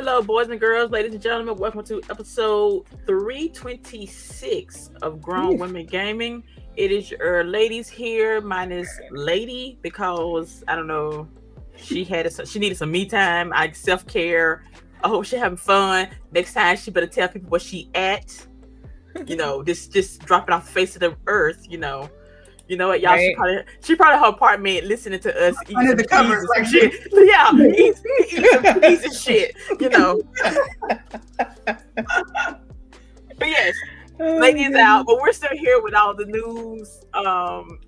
Hello, boys and girls, ladies and gentlemen. Welcome to episode 326 of Grown Women Gaming. It is your ladies here. Mine is Lady because I don't know. She needed some me time. I self-care. I hope she's having fun. Next time she better tell people where she at. Just drop it off the face of the earth. You know what, y'all? Right. She probably her apartment listening to us under the covers like shit. Yeah, eat some cheese and shit. But yes, ladies out. But we're still here with all the news,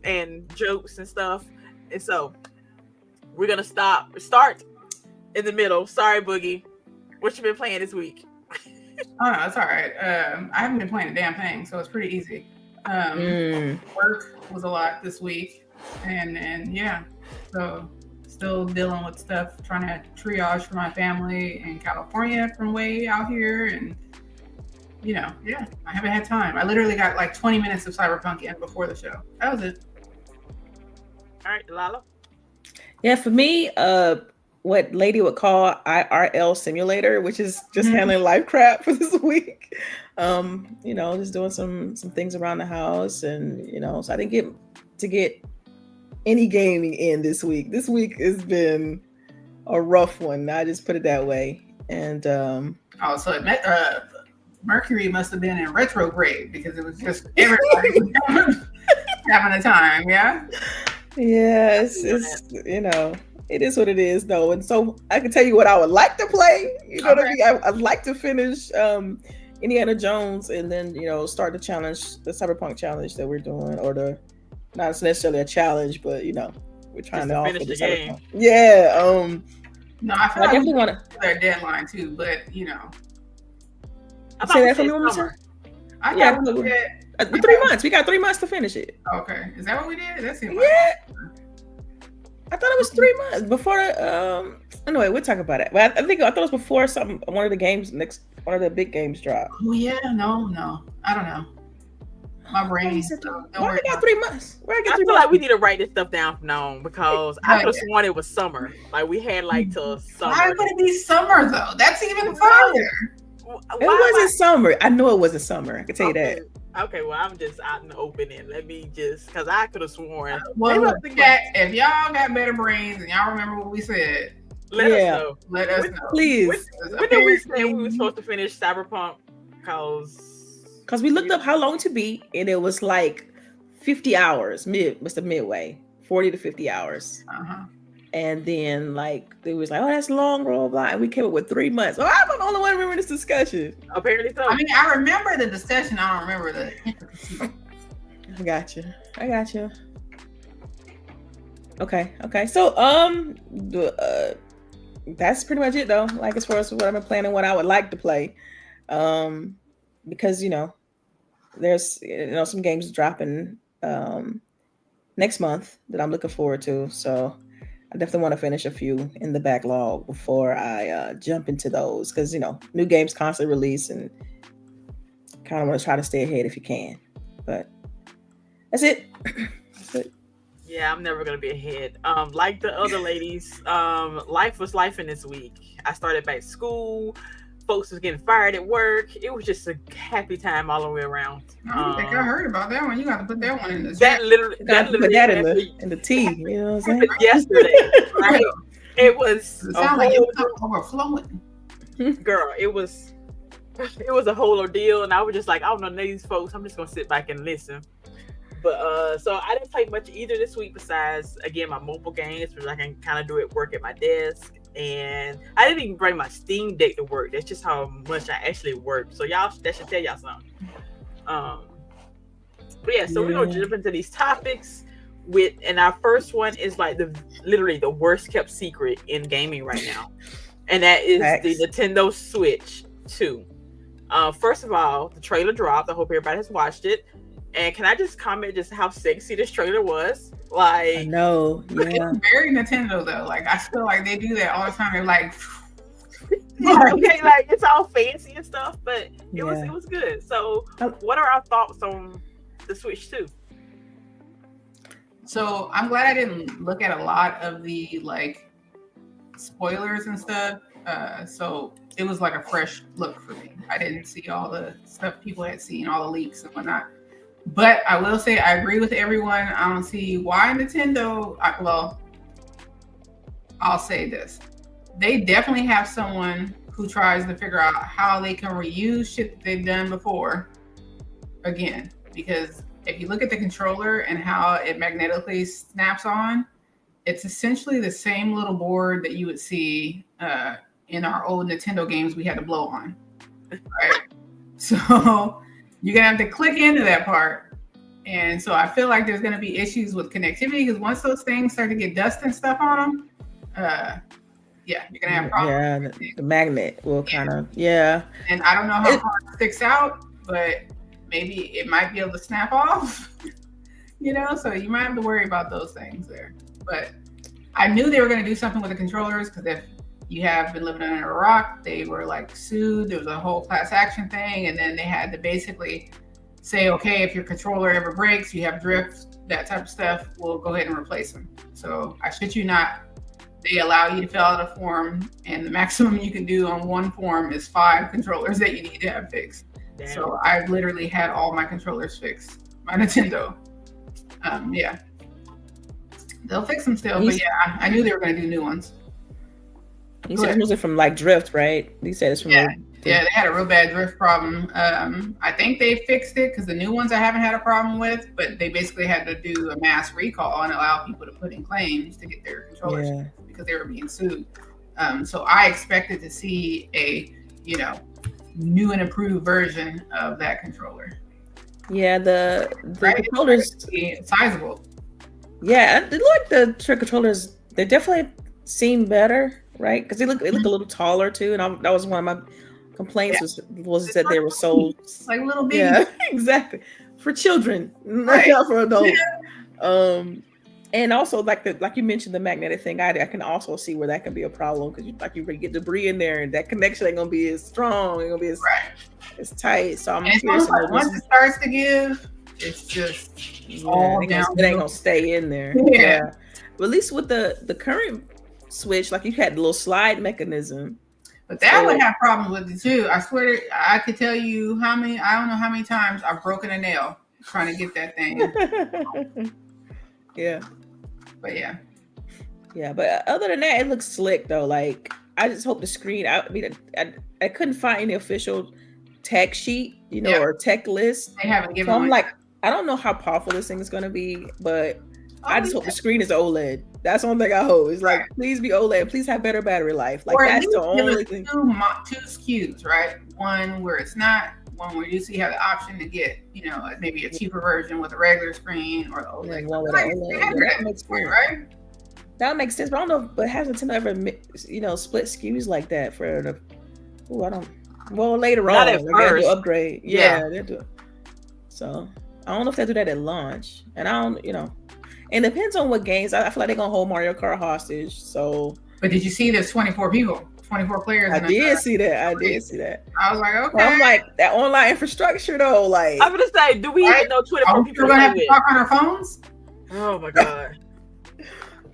and jokes and stuff. And so we're gonna start in the middle. Sorry, Boogie. What you been playing this week? Oh no, it's all right. I haven't been playing a damn thing, so it's pretty easy. Work was a lot this week, and yeah, so still dealing with stuff, trying to triage for my family in California from way out here, and I haven't had time. I literally got like 20 minutes of Cyberpunk in before the show. That was it. All right, Delilah. Yeah, for me, what Lady would call IRL simulator, which is just handling life crap for this week. Just doing some things around the house, and so I didn't get any gaming in this week. This week has been a rough one. I just put it that way. And so Mercury must have been in retrograde because it was just everybody having a time. Yeah. Yes, it is what it is, though. And so I can tell you what I would like to play. You know what I mean? I'd like to finish Indiana Jones and then, start the Cyberpunk challenge that we're doing, or not necessarily a challenge, but, we're trying to finish the game. Yeah. No, I feel like definitely want to their deadline too, but, I say that for me one more time. I got 3 months. We got 3 months to finish it. Okay. Is that what we did? That's it. Yeah. I thought it was 3 months before. Anyway, we'll talk about it. But I thought it was before one of the big games dropped. Oh yeah, no, I don't know. My brain. Why we got 3 months? I feel like we need to write this stuff down from now on because I could have sworn it was summer. Like we had till summer. Why would it be summer though? That's even farther. It wasn't summer. I know it wasn't summer. I can tell you that. Okay, well, I'm just out in the open and let me because I could have sworn. If y'all got better brains and y'all remember what we said, let us know. Let us know. Please. When did we say we were supposed to finish Cyberpunk? Because we looked up how long to beat, and it was like 50 hours, midway, 40 to 50 hours. Uh-huh. And then they was like, oh, that's long, blah, blah, and we came up with 3 months. Oh, I'm the only one remembering this discussion. Apparently so. I mean, I remember the discussion. I don't remember the intricacies. I got you. Okay. So, that's pretty much it though. Like as far as what I've been playing and what I would like to play, because there's some games dropping next month that I'm looking forward to. So I definitely want to finish a few in the backlog before I jump into those because new games constantly release and kind of want to try to stay ahead if you can. But that's it. Yeah, I'm never gonna be ahead. Like the other ladies, life was life in this week. I started back school. Folks was getting fired at work. It was just a happy time all the way around. I think I heard about that one. You got to put that one in the that literally in the tea. You know what I'm saying? Yesterday, right? It was. It sounds like it was overflowing. Girl, it was a whole ordeal, and I was just like, I don't know these folks. I'm just gonna sit back and listen. But so I didn't play much either this week besides again my mobile games, which I can kind of do at work at my desk. And I didn't even bring my Steam Deck to work. That's just how much I actually work. So that should tell y'all something. But yeah, so we're gonna jump into these topics and our first one is literally the worst kept secret in gaming right now. And that is the Nintendo Switch 2. First of all, the trailer dropped. I hope everybody has watched it. And can I just comment just how sexy this trailer was? I know. Yeah. It's very Nintendo though. I feel like they do that all the time. They're like, okay, it's all fancy and stuff, but it was good. So, what are our thoughts on the Switch 2? So I'm glad I didn't look at a lot of the spoilers and stuff So it was like a fresh look for me. I didn't see all the stuff people had seen, all the leaks and whatnot. But I will say I agree with everyone. I don't see why Nintendo. I'll say this: they definitely have someone who tries to figure out how they can reuse shit that they've done before again. Because if you look at the controller and how it magnetically snaps on, it's essentially the same little board that you would see in our old Nintendo games we had to blow on, right? So you're gonna have to click into that part. And so I feel like there's gonna be issues with connectivity because once those things start to get dust and stuff on them, you're gonna have problems. Yeah, the magnet will kind of, yeah. And I don't know how far it sticks out, but maybe it might be able to snap off, so you might have to worry about those things there. But I knew they were going to do something with the controllers because if you have been living under a rock, they were like sued. There was a whole class action thing. And then they had to basically say, okay, if your controller ever breaks, you have drift, that type of stuff, we'll go ahead and replace them. So I shit you not, they allow you to fill out a form and the maximum you can do on one form is 5 controllers that you need to have fixed. Damn. So I've literally had all my controllers fixed, my Nintendo. They'll fix them still, but yeah, I knew they were going to do new ones. You said it was from like drift, right? You said it's from yeah, they had a real bad drift problem. I think they fixed it because the new ones I haven't had a problem with, but they basically had to do a mass recall and allow people to put in claims to get their controllers because they were being sued. So I expected to see a, new and improved version of that controller. Yeah, the controllers sizable. Yeah, they look like the trick controllers. They definitely seem better, right? Because they look a little taller too. And that was one of my complaints was that they were so like little babies. Yeah, exactly, for children, not for adults. Yeah. And also like you mentioned the magnetic thing. I can also see where that can be a problem because you get debris in there and that connection ain't gonna be as strong. Ain't gonna be as tight. So I'm curious. Like once it starts to give, it's just all down. It ain't gonna stay in there. Yeah. But at least with the current Switch, like you had the little slide mechanism. But that would have problems with it too. I swear I could tell you I don't know how many times I've broken a nail trying to get that thing. Yeah. But yeah. Yeah, but other than that, it looks slick though. Like I just hope the screen. I couldn't find any official tech sheet, or tech list. They haven't given. So I'm like, I don't know how powerful this thing is going to be, but I just hope the screen is OLED. That's the only thing I hope. It's like, please be OLED. Please have better battery life. Like that's the only thing. Two SKUs, right? One where it's not. One where you have the option to get, maybe a cheaper version with a regular screen or the OLED. That makes sense, right? That makes sense. But I don't know. But has Nintendo ever, split SKUs like that for the? I don't. Well, later on, they do upgrade. Yeah, they do. So I don't know if they do that at launch, and I don't, and it depends on what games. I feel like they're gonna hold Mario Kart hostage. So, but did you see there's 24 people, 24 players? I did see that. I was like, okay. Well, I'm like that online infrastructure though. Like I'm gonna say, do we even know 24 people? We're gonna have to talk on our phones. Oh my god.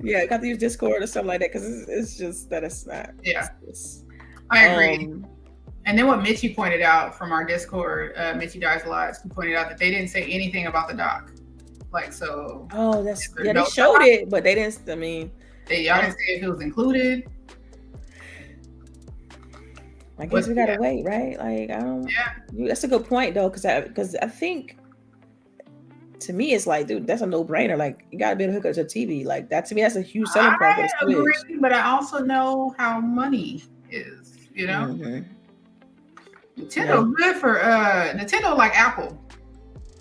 Yeah, got to use Discord or something like that because it's just that it's not. Yeah, I agree. And then what Mitchie pointed out from our Discord, Mitchie Dies a Lot, he pointed out that they didn't say anything about the dock. Like, so. Oh, they showed it, but they didn't, y'all didn't say if it was included. I guess we gotta wait, right? Like, I don't. Yeah. That's a good point, though, because I think, to me, it's like, dude, that's a no-brainer. Like, you gotta be able to hook up to a TV. Like, that to me, that's a huge selling point for the Switch. I agree, but I also know how money is, Mm-hmm. Nintendo good for Nintendo like Apple.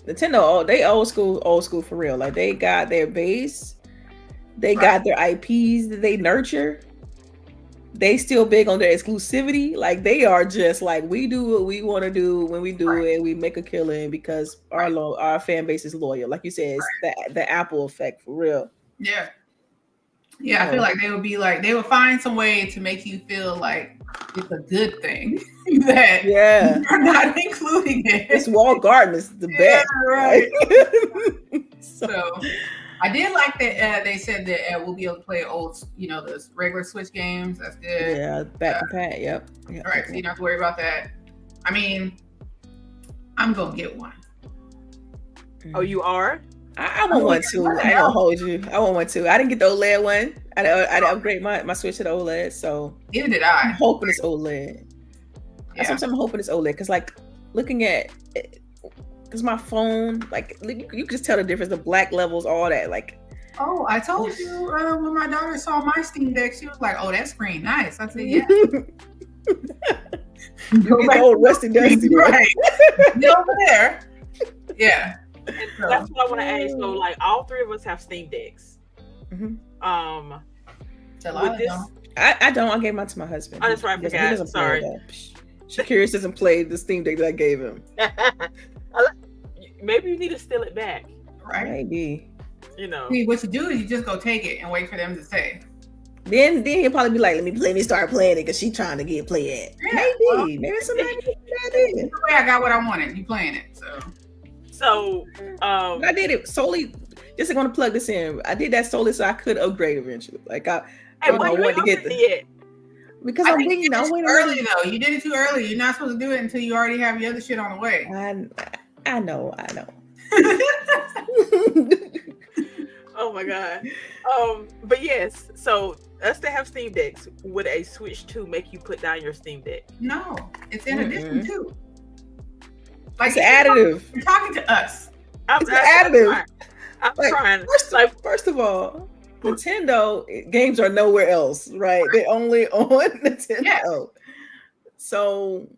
Nintendo, they old school for real. Like they got their base, they got their IPs that they nurture. They still big on their exclusivity. Like they are just like we do what we want to do when we do it. We make a killing because our fan base is loyal. Like you said, it's the Apple effect for real. Yeah. Yeah, I feel like they would find some way to make you feel like it's a good thing that you're not including it. It's walled garden is the best. Right. So I did like that they said that we'll be able to play old, the regular Switch games. That's good. Yeah, back and pat. Yep. All right, so you don't have to worry about that. I mean, I'm gonna get one. Oh, you are? I want one too. I don't hold you. I want one too. I didn't get the OLED one. I upgrade my Switch to the OLED, so neither did I. I'm hoping it's OLED. Yeah. I'm hoping it's OLED because, like, looking at, because my phone, like, you can just tell the difference, the black levels, all that, like. Oh, I told you when my daughter saw my Steam Deck, she was like, "Oh, that screen nice." I said, "Yeah." You get the old rusty dusty, right? Over there. Yeah. And that's what I want to ask. So, like, all three of us have Steam Decks. Delilah with this, don't. I don't. I gave mine to my husband. Oh, that's right. I forgot. Sorry. CHAREECE doesn't play the Steam Deck that I gave him. Maybe you need to steal it back. Right? Maybe. See, what you do is you just go take it and wait for them to say. Then he'll probably be like, let me start playing it because she's trying to get play it. Yeah, Maybe somebody the way I got what I wanted. You playing it, So I did it solely. Just going to plug this in. I did that solely so I could upgrade eventually. Like I wanted to get because I'm waiting. I'm waiting early though. You did it too early. You're not supposed to do it until you already have your other shit on the way. I know. Oh my god. But yes. So us to have Steam Decks, would a Switch 2 make you put down your Steam Deck? No, it's in addition to. Like it's additive. You're talking to us. It's additive. I'm trying. First of all, Nintendo games are nowhere else, right? They're only on Nintendo. Yes. So,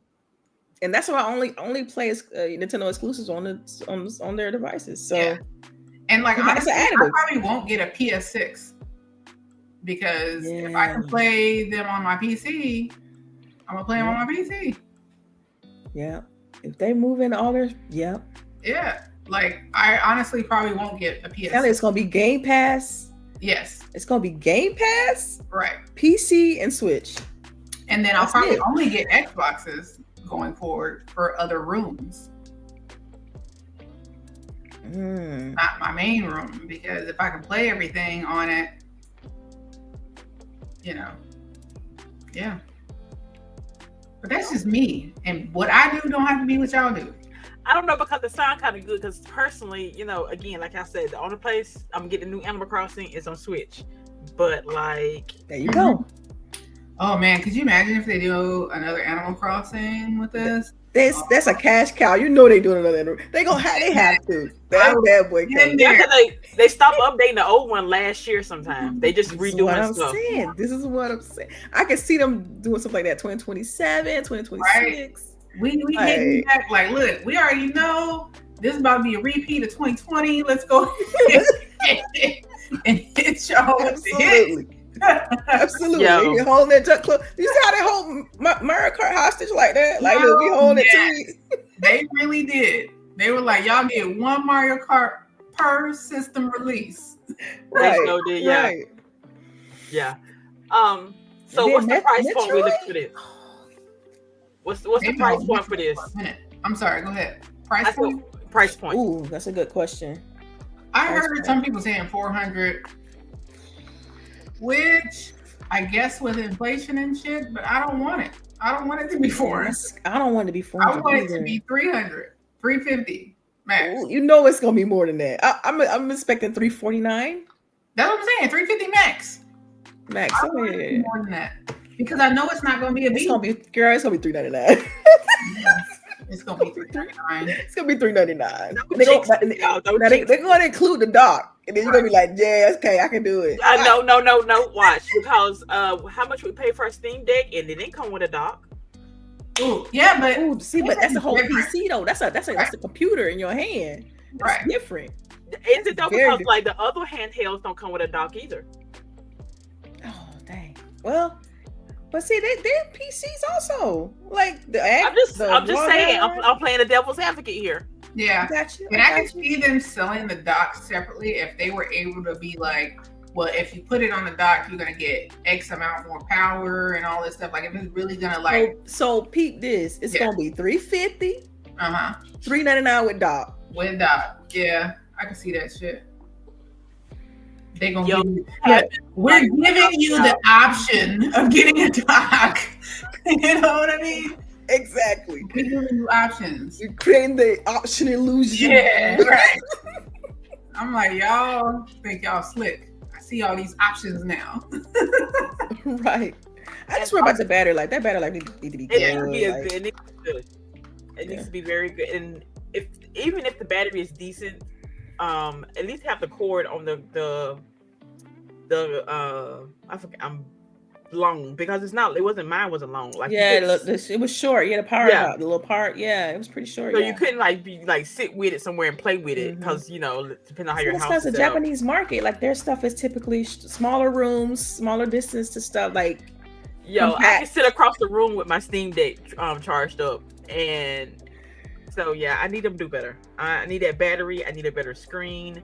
and that's why I only play Nintendo exclusives on their devices. So, yeah. And like honestly, I additive. probably won't get a PS6 because if I can play them on my PC, I'm gonna play them on my PC. Yeah. If they move in all their Yeah. Like I honestly probably won't get a PS6. It's gonna be Game Pass. Yes. It's gonna be Game Pass, right? PC and Switch. And then I'll probably only get Xboxes going forward for other rooms. Not my main room, because if I can play everything on it, yeah. But that's just me, and what I do don't have to be what y'all do. I don't know, because it sounds kind of good. Because personally, again, like I said, the only place I'm getting new Animal Crossing is on Switch. But like, there you go. Oh man, could you imagine if they do another Animal Crossing with us? That's a cash cow. They doing another. They have to. That bad boy coming. Yeah, they stopped updating the old one last year. Sometime they just redoing stuff. This is what I'm saying. I can see them doing something like that. 2027, 2026. Right. We getting back. Like, look, we already know this is about to be a repeat of 2020. Let's go and hit y'all with the hit. Absolutely. You're holding that duck close. You see how they hold Mario Kart hostage like that? Like, look, we holding it to you. They really did. They were like, y'all get one Mario Kart per system release. Right. They so did, yeah. Right. Yeah. So what's the price point we look for this? What's the price point for this? I'm sorry, go ahead. Price point. Ooh, that's a good question. I heard some people saying 400. Which I guess with inflation and shit, but I don't want it. I don't want it to be 400. I don't want it to be 400. I want it to be 300, 350 max. Ooh, it's gonna be more than that. I'm expecting 349. That's what I'm saying. 350 max. Max. I want it to be more than that because I know it's not gonna be a beat. It's gonna be 399. It's gonna be 399. It's gonna be 399. They're gonna include the dock. And then you're gonna be like, yeah, okay, I can do it. No, watch. Because how much we pay for a Steam Deck, and it didn't come with a dock. Ooh, yeah, but but that's a whole PC though. That's a computer in your hand. That's different. Is it though? Because like the other handhelds don't come with a dock either. Oh dang. Well, but see, they're PCs also. Like I'm just saying. I'm playing the devil's advocate here. Yeah, gotcha. And I can see them selling the dock separately if they were able to be like, well, if you put it on the dock, you're gonna get X amount more power and all this stuff. Like if it's really gonna like. So peep this. It's gonna be $350. $399 $399 with dock. With dock, yeah, I can see that shit. they gonna give you. Yeah, we're giving you the option of getting a dock. You know what I mean? Exactly. We're giving you options. You're creating the option illusion. Yeah, right. I'm like, y'all think y'all slick. I see all these options now. Right. I just worry about the battery life. That battery life need to be good. It needs to be a good. It needs to be good. It needs to be very good. And even if the battery is decent, at least have the cord on the I forget, I'm long, because it wasn't mine wasn't long. Like, it was short. You had a power out, the little part. Yeah, it was pretty short. So you couldn't sit with it somewhere and play with it, because depending on how your house is because the Japanese market, like, their stuff is typically smaller rooms, smaller distance to stuff. Like, I can sit across the room with my Steam Deck charged up, and so I need them to do better. I need that battery. I need a better screen.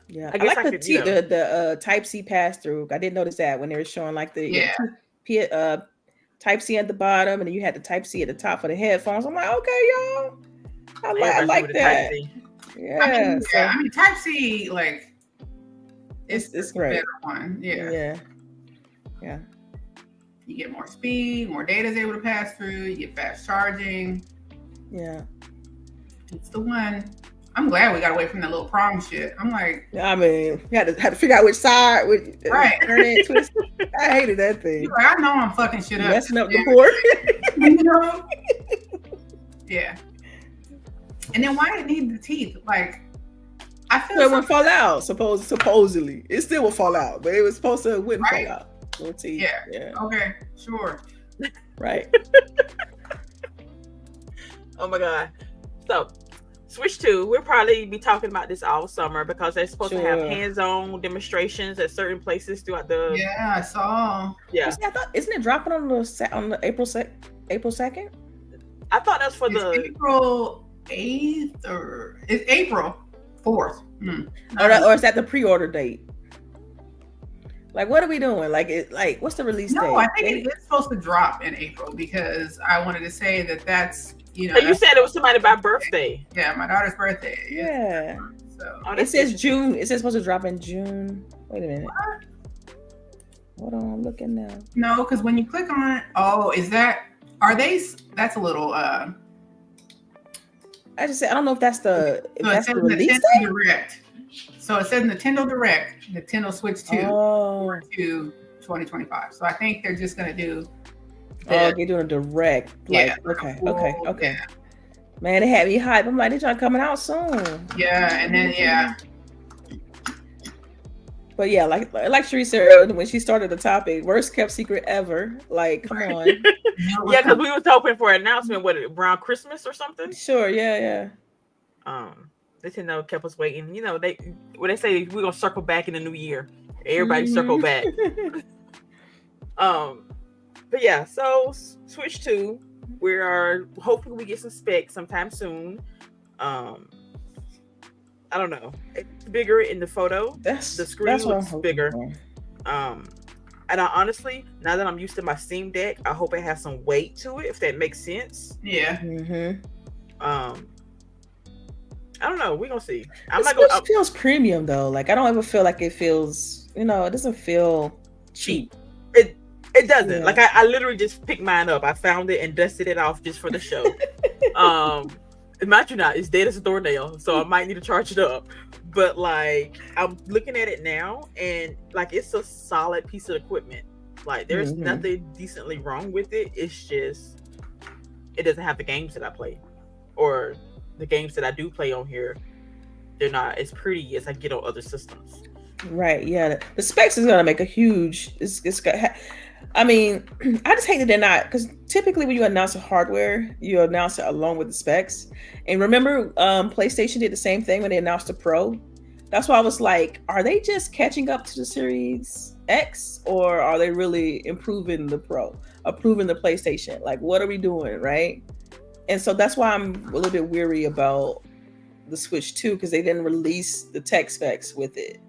Yeah, I like the Type-C pass-through. I didn't notice that when they were showing like the Type-C at the bottom, and then you had the Type-C at the top for the headphones. I'm like, okay, y'all, I like that. Yeah, I mean, Type-C, like, it's great. Better one. Yeah. You get more speed, more data is able to pass through. You get fast charging. Yeah, it's the one. I'm glad we got away from that little prong shit. I'm like, I mean, you had to figure out which side, right? Turn it, twist. I hated that thing. Like, I know I'm fucking shit up, messing up the board. Yeah. And then why did it need the teeth? Like, I feel it wouldn't fall out. Supposedly, it still will fall out, but it was supposed to wouldn't fall out. No teeth. Yeah. Okay. Sure. Right. Oh my God. So, Switch 2, we'll probably be talking about this all summer, because they're supposed to have hands-on demonstrations at certain places throughout the. Yeah, I saw. Yeah. See, I thought, isn't it dropping on the April 2nd? I thought that's for April 8th, or it's April 4th. Or is that the pre-order date? Like, what are we doing? Like, what's the release date? No, I think it's supposed to drop in April, because I wanted to say that's. You said it was somebody's birthday. Yeah, my daughter's birthday. Yeah. So it says June. It says supposed to drop in June. Wait a minute. What? Hold on, I'm looking now. No, because when you click on it, that's a little I just said I don't know if that's the release Nintendo Direct. So it says Nintendo Direct, Nintendo Switch 2 to 2025. So I think they're just gonna do. They're doing a direct. Okay. Yeah. Man, it had me hype. I'm like, they're trying coming out soon. Yeah, and then But yeah, like CHAREECE said when she started the topic, worst kept secret ever. Like, come on. Yeah, because we was hoping for an announcement around Christmas or something. Sure, yeah. Nintendo kept us waiting. They say we're gonna circle back in the new year. Everybody circle back. But yeah, so Switch 2, we are hoping we get some specs sometime soon. I don't know. It's bigger in the photo. The screen looks bigger. And I honestly, now that I'm used to my Steam Deck, I hope it has some weight to it, if that makes sense. Yeah. I don't know. We're gonna see. It feels premium though. Like, I don't ever feel like it feels. It doesn't feel cheap. It doesn't. Yeah. Like, I literally just picked mine up. I found it and dusted it off just for the show. Imagine not, it's dead as a doornail, so I might need to charge it up. But like, I'm looking at it now, and like, it's a solid piece of equipment. Like, there's nothing decently wrong with it. It's just, it doesn't have the games that I play, or the games that I do play on here. They're not as pretty as I get on other systems. Right. Yeah. The specs is gonna make a huge. I mean, I just hate that they're not, because typically when you announce a hardware, you announce it along with the specs. And remember, PlayStation did the same thing when they announced the Pro. That's why I was like, are they just catching up to the Series X, or are they really improving the Pro, improving the PlayStation? Like, what are we doing, right? And so that's why I'm a little bit weary about the Switch 2, because they didn't release the tech specs with it.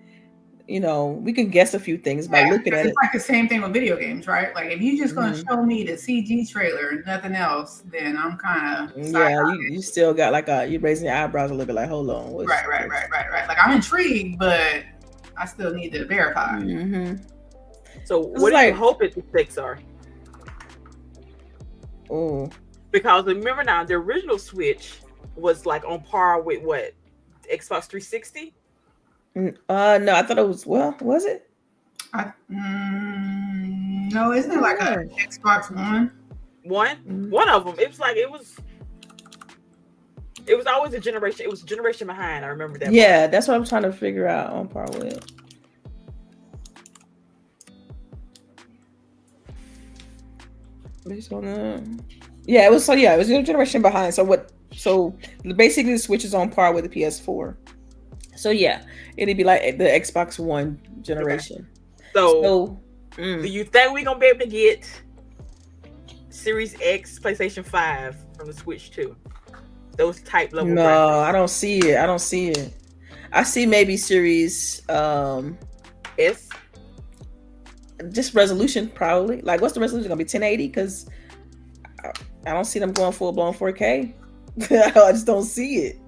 We can guess a few things by looking at it. It's like the same thing with video games, right? Like, if you're just going to show me the CG trailer and nothing else, then I'm kind of you still got you're raising your eyebrows a little bit, like, hold on. Right. Like, I'm intrigued, but I still need to verify. Mm-hmm. So what do you hope the specs are? Oh, because remember now, the original Switch was like on par with what, Xbox 360? No, I thought it was. Well, was it? No, isn't it like an Xbox One? One of them. It was like it was always a generation. It was a generation behind. I remember that. Yeah, part. That's what I'm trying to figure out on par with. Based on the, it was a generation behind. So basically the Switch is on par with the PS4. So yeah, it'd be like the Xbox One generation. Okay. So do you think we're gonna be able to get Series X, PlayStation 5 from the Switch 2? Those type level graphics? I don't see it. I see maybe Series S. Just resolution, probably. Like, what's the resolution gonna be? 1080? Because I don't see them going full blown 4K. I just don't see it.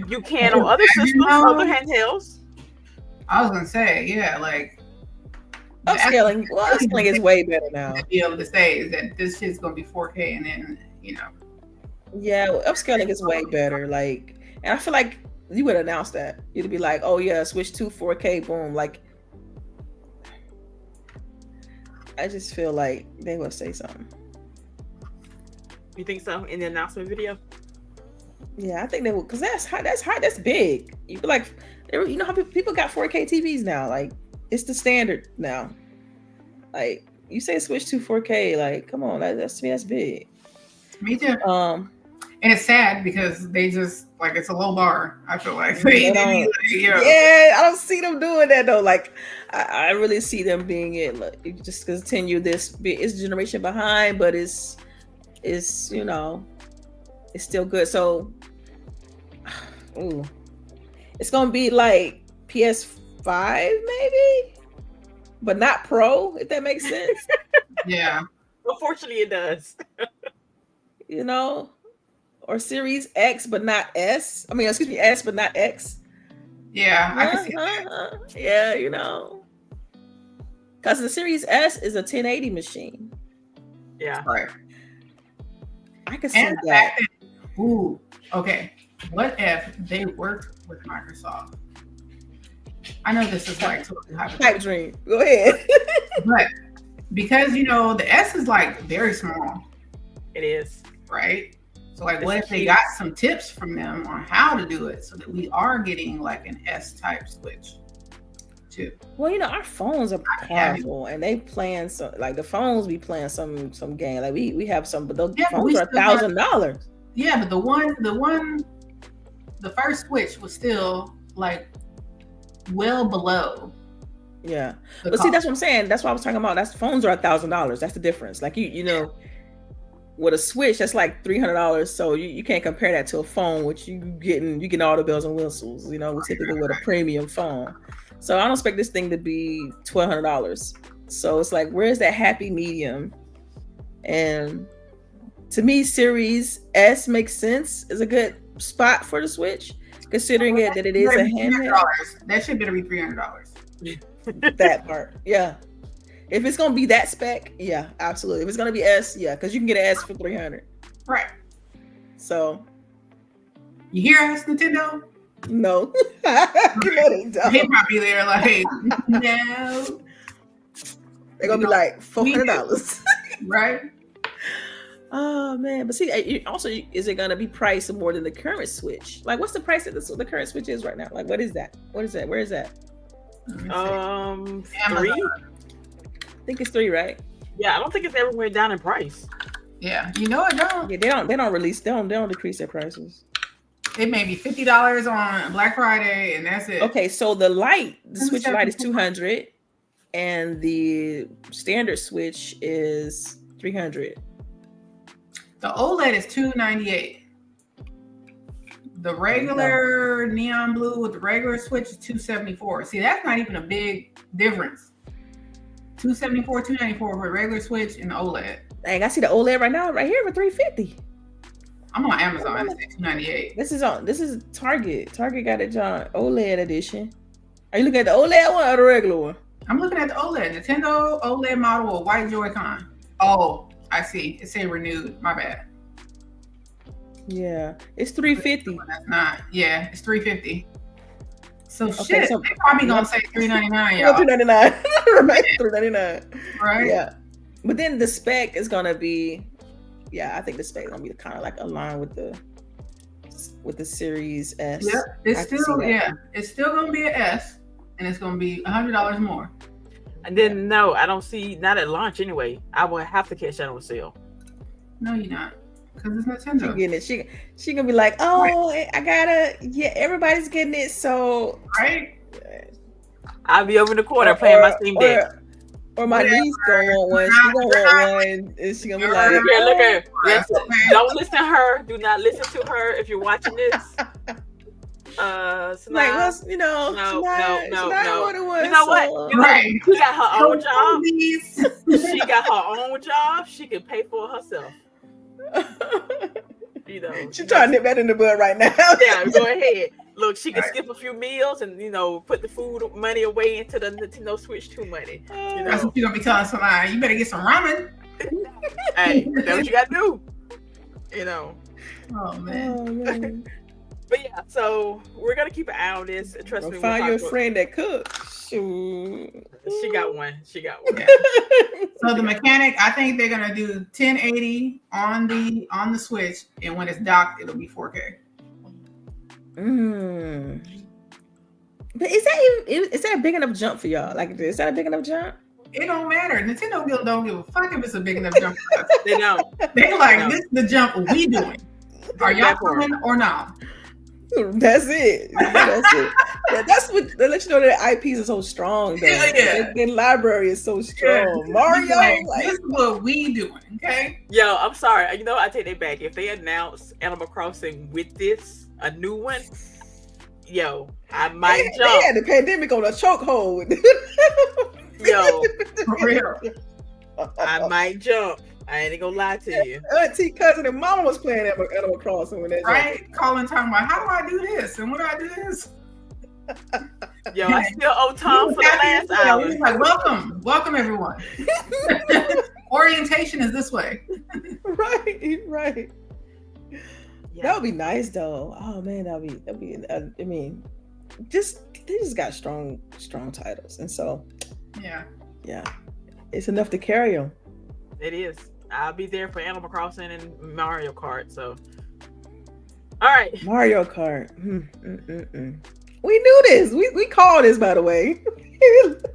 You can on other systems, other handhelds. I was gonna say, yeah, like upscaling. Well, upscaling is way better now. To be able to say is that this shit's gonna be 4K, and then Yeah, upscaling is way better. Like, and I feel like you would announce that. You'd be like, oh yeah, switch to 4K, boom. Like, I just feel like they would say something. You think so in the announcement video? Yeah, I think they would, because that's big. You feel like, you know how people got 4K TVs now. Like, it's the standard now. Like, you say switch to 4K, like, come on, that's big. Me too. And it's sad because they just, like, it's a low bar. I feel like yeah, I don't see them doing that though. Like, I really see them being it. Like, just continue this. It's a generation behind, but it's it's still good. So, it's gonna be like PS5 maybe, but not Pro. If that makes sense. Yeah. Unfortunately, it does. Or Series X, but not S. I mean, excuse me, S, but not X. Yeah, I can see that. Yeah, because the Series S is a 1080 machine. Yeah, right. I can see that. Okay. What if they worked with Microsoft? I know this is like totally pipe dream. Go ahead. But because the S is like very small. It is. Right? So like, what if they got some tips from them on how to do it so that we are getting like an S-type switch too? Well, our phones are powerful and they playing some, like the phones be playing some game. Like we have some, but those phones are $1,000. Yeah, but the first switch was still like well below. Yeah, but see, that's what I'm saying. That's what I was talking about. That's phones are $1,000. That's the difference. Like with a Switch, that's like $300. So you can't compare that to a phone, which you getting all the bells and whistles. Typically with a premium phone. So I don't expect this thing to be $1,200. So it's like, where's that happy medium? And to me, Series S makes sense. Is a good spot for the Switch, considering that it is a handheld. That should better be $300. That part, yeah. If it's gonna be that spec, yeah, absolutely. If it's gonna be S, yeah, because you can get an S for $300. Right. So, you hear us, Nintendo? No, they don't. They probably there like, no. They're gonna be like $400, right? Oh man, but see, also, is it gonna be priced more than the current Switch? Like, what's the price that the current Switch is right now? Like, what is that? Where is that? 3. I think it's 3, right? Yeah, I don't think it's ever went down in price. Yeah, it don't. Yeah, they don't decrease their prices. It may be $50 on Black Friday, and that's it. Okay, so the Switch Lite is $200, and the standard Switch is $300. The OLED is $298. The regular neon blue with the regular Switch is $274. See, that's not even a big difference. $274, $294 for a regular Switch and the OLED. Dang, I see the OLED right here for $350. I'm on Amazon. It's $298. This is Target. Target got it, John. OLED edition. Are you looking at the OLED one or the regular one? I'm looking at the OLED. Nintendo OLED model with white Joy-Con. Oh, I see. It say renewed. My bad. Yeah, it's $350. That's not. Yeah, it's $350. So Okay, shit, so they probably gonna say $399, y'all. $399. Right, $399. Right? Yeah, but then the spec is gonna be, I think the spec is gonna be kind of like aligned with the Series S. Yep, it's still gonna be an S, and it's gonna be $100 more. And then no, I don't see, not at launch anyway. I will have to catch that on sale. No, you're not, because it's Nintendo. She getting it. She gonna be like, oh, right. I gotta. Yeah, everybody's getting it. So right. I'll be over in the corner playing my Steam Deck. Or my niece gonna want one. She gonna want one, and she gonna be like, look at her. Don't listen to her. Do not listen to her if you're watching this. Like, what's, no. No. What it was, you know what? Right. She got her own job. She got her own job. She can pay for it herself. She trying to nip that in the bud right now. Yeah, go ahead. Look, she can skip a few meals and put the food money away into the Nintendo Switch 2 money. That's what you're gonna be telling somebody. You better get some ramen. Hey, that's what you gotta do. Oh man. But yeah, so we're gonna keep an eye on this. Trust me. Find your friend that cooks. She got one. Yeah. So the mechanic, I think they're gonna do 1080 on the Switch, and when it's docked, it'll be 4K. But is that a big enough jump for y'all? Like, is that a big enough jump? It don't matter. Nintendo don't give a fuck if it's a big enough jump for us. They don't. They like, this is the jump we doing. Are y'all coming or not? That's it. That's it. Yeah, that's what they let you know that IPs are so strong. Though. Yeah. Their library is so strong. Yeah. Mario, this is what we doing. Okay. Yo, I'm sorry. I take that back. If they announce Animal Crossing with this, a new one, I might jump. They had the pandemic on a chokehold. Yo, for real. I might jump. I ain't gonna lie to you. Auntie, cousin, and mama was playing Animal Crossing when that right, calling, talking about how do I do this and what do I do this. Yo, I still owe Tom for the last hour. Like, welcome everyone. Orientation is this way. Right. Yeah. That would be nice though. Oh man, that'd be. I mean, they just got strong titles, and so yeah, it's enough to carry them. It is. I'll be there for Animal Crossing and Mario Kart. So, all right, Mario Kart. We knew this. We called this, by the way.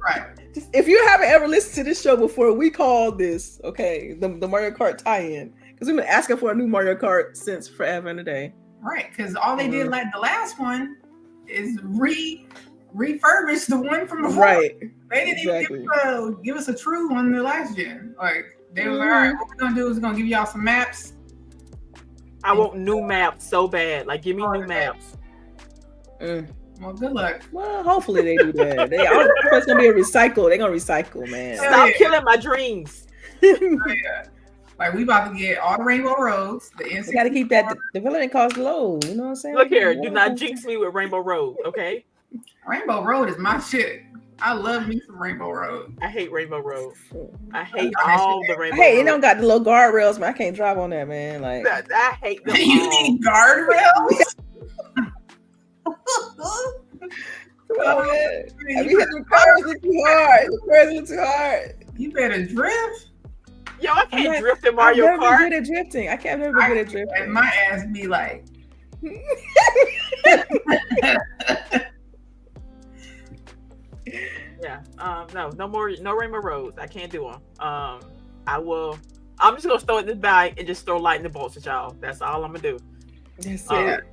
Right. If you haven't ever listened to this show before, we called this. Okay, the Mario Kart tie-in, because we've been asking for a new Mario Kart since forever and a day. Right, because all they did like the last one is refurbish the one from before. Right. They didn't even give us a true one in the last gen. Like, they was like, all right, what we're gonna do is we're gonna give y'all some maps. I want new maps so bad. Like, give me new maps. Well, good luck. Well, hopefully they do that. It's gonna be a recycle. They're gonna recycle, man. Stop killing my dreams. Like, we about to get all the Rainbow Roads. We gotta keep that development cost low. You know what I'm saying? Look here, do not jinx me with Rainbow Road, okay? Rainbow Road is my shit. I love me some Rainbow Road. I hate Rainbow Road. I hate all the Rainbow Hey, Road. it don't got the little guardrails, man. I can't drive on that, man. Like, I hate them. You need guardrails? Oh, man. I be hitting the cars a little too hard. The cars a little too hard. You better drift. Yo, I can't drift in Mario Kart. I'm never good at drifting. I can't never be good at drifting. And my ass be like. Yeah. No Rainbow Roads. I can't do them. I'm just gonna throw it in the bag and just throw lightning bolts at y'all. That's all I'm gonna do. That's it.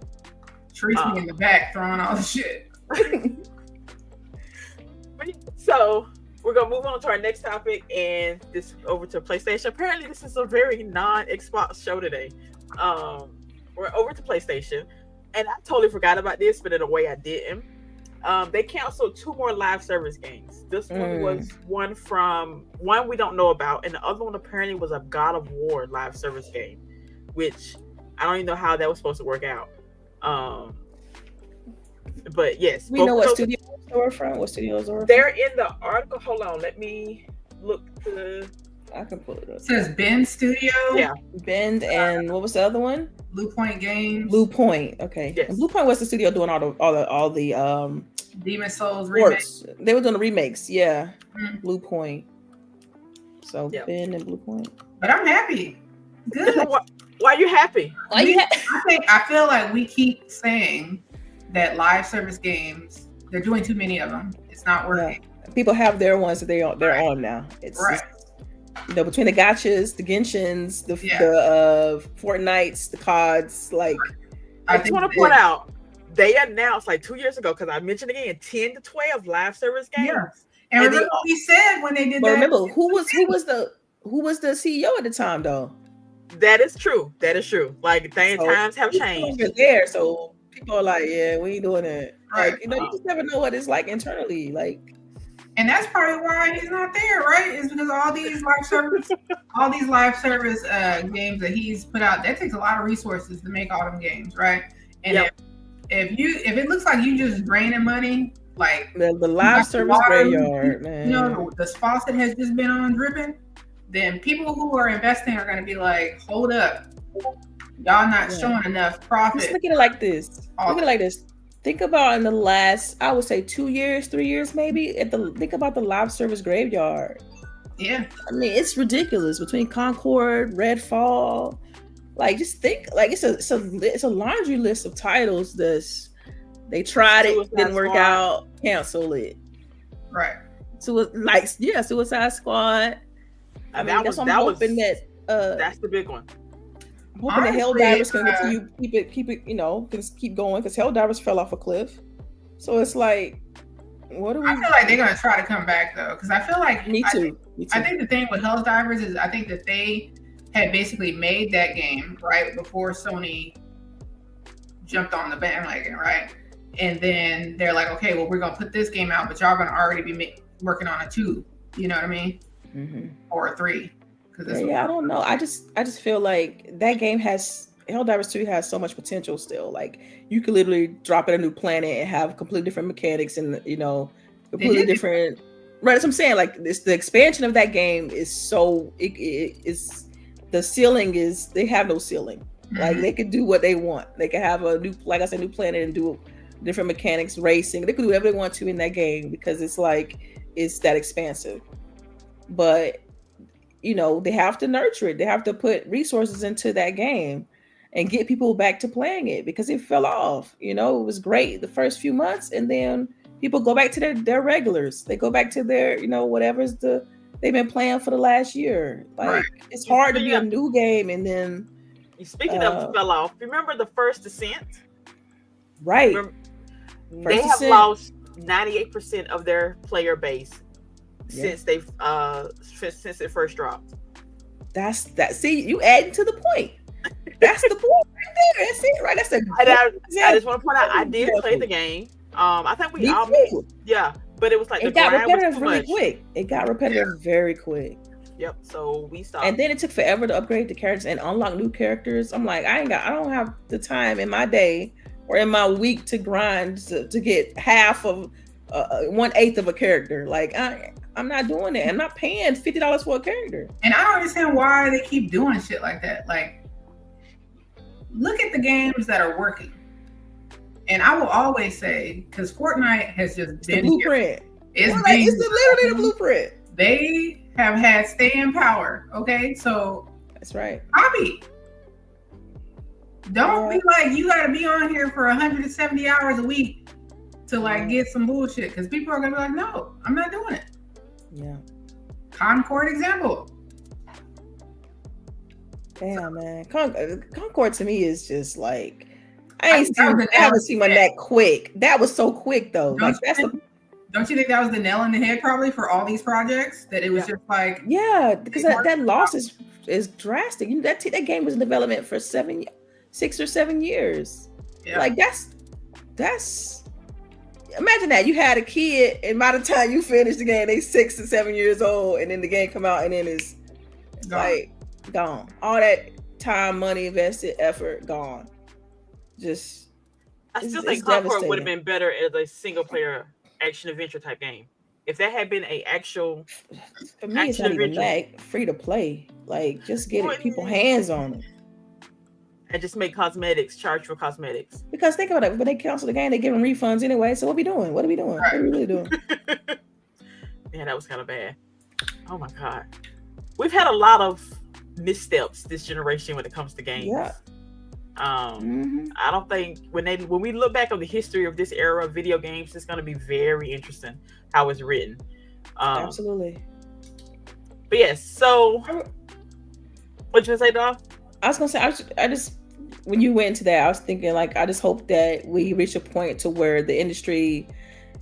Trees me in the back throwing all the shit. So we're gonna move on to our next topic, and this over to PlayStation. Apparently, this is a very non-Xbox show today. We're over to PlayStation, and I totally forgot about this, but in a way I didn't. They canceled 2 more live service games. This one was one we don't know about, and the other one apparently was a God of War live service game, which I don't even know how that was supposed to work out. But yes, We know both what of those, studios they were from. What studios they were from? they're in the article. Hold on, let me look to. I can pull it up. It says Bend Studio. Yeah, Bend and what was the other one? Blue Point Games. Blue Point. Okay. Yes. And Blue Point was the studio doing all the Demon Souls remake. sports. They were doing the remakes. Yeah. Mm. Blue Point. So Yep. Bend and Blue Point. But I'm happy. Good. why are you happy? I feel like we keep saying that live service games, they're doing too many of them. It's not working. Yeah. People have their ones that they're on now. It's Right. just, between the gotchas, the Genshins, the Fortnites, the CODs, like I just want to point out they announced like 2 years ago, because I mentioned again 10 to 12 live service games. Yeah. And remember what we said when they did that? Remember who was the CEO at the time though? That is true. Like times have changed. There, so people are like, yeah, we ain't doing it. Right. Like, you just never know what it's like internally. Like, and that's probably why he's not there, right? Is because all these live service games that he's put out, that takes a lot of resources to make all them games, right? And if it looks like you just draining money, like the live service graveyard, man. The faucet has just been on dripping, then people who are investing are going to be like, hold up, y'all not showing enough profit. Just look at it like this. Think about in the last, I would say 2 years, 3 years, maybe. Think about the live service graveyard. Yeah, I mean, it's ridiculous between Concord, Redfall. Like, just think, like it's a laundry list of titles. They tried it, didn't work out, cancel it. Right. Suicide Squad. I mean, that's the big one. I'm hoping that Helldivers can continue, keep it, can keep going, because Helldivers fell off a cliff. So it's like, what do we? I feel like they're gonna try to come back though, because I feel like Me too. I think the thing with Helldivers is I think that they had basically made that game right before Sony jumped on the bandwagon, right? And then they're like, okay, well, we're gonna put this game out, but y'all gonna already be working on a 2. You know what I mean? Mm-hmm. Or a 3. I don't know. I just feel like that game Helldivers 2 has so much potential still. Like, you could literally drop in a new planet and have completely different mechanics and completely different. Right, that's what I'm saying. Like, the expansion of that game is so it is, the ceiling is, they have no ceiling. Mm-hmm. Like, they could do what they want. They could have a new, like I said, new planet and do different mechanics, racing. They could do whatever they want to in that game because it's that expansive. But they have to nurture it. They have to put resources into that game and get people back to playing it, because it fell off. It was great the first few months, and then people go back to their regulars. They go back to their, whatever's they've been playing for the last year. Like, it's hard to be a new game. And then speaking of fell off, remember the First Descent? Right. They have lost 98% of their player base since it first dropped. That's that. See, you adding to the point. That's the point right there. That's it, right? That's I just want to point out, I did play the game. I think we all but it was like it got repetitive really quick. It got repetitive very quick. Yep. So we stopped. And then it took forever to upgrade the characters and unlock new characters. I'm like, I don't have the time in my day or in my week to grind to get half of 1/8 of a character. Like, I'm not doing that. I'm not paying $50 for a character. And I don't understand why they keep doing shit like that. Like, look at the games that are working. And I will always say, because Fortnite has just been the blueprint. It's literally the blueprint. They have had staying power. Okay, so that's right. Hobby. Don't be like, you got to be on here for 170 hours a week to like get some bullshit, because people are gonna be like, no, I'm not doing it. Yeah. Concord example. Damn, man. Concord to me is just like, I haven't seen one that quick. That was so quick though. Don't you think that was the nail in the head probably for all these projects? That it was just like, because that loss is drastic. That game was in development for 6 or 7 years. Yeah. Like, that's imagine that you had a kid, and by the time you finish the game, they 6 and 7 years old, and then the game come out, and then it's like gone. All that time, money invested, effort gone. Just I still It's think Concord would have devastating. been better as a single player action adventure type game. If that had been a actual For me, it's action not even adventure, that free to play. Like, just get it, people wouldn't hands on it. and just make cosmetics, charge for cosmetics. Because think about it, when they cancel the game, they give them refunds anyway. So what we doing? What are we doing? What are we really doing? Yeah, that was kind of bad. Oh my god, we've had a lot of missteps this generation when it comes to games. Yeah. I don't think when we look back on the history of this era of video games, it's going to be very interesting how it's written. Absolutely. But yes, so what you gonna say, Dawn? I was gonna say, I just when you went into that, I was thinking like, I just hope that we reach a point to where the industry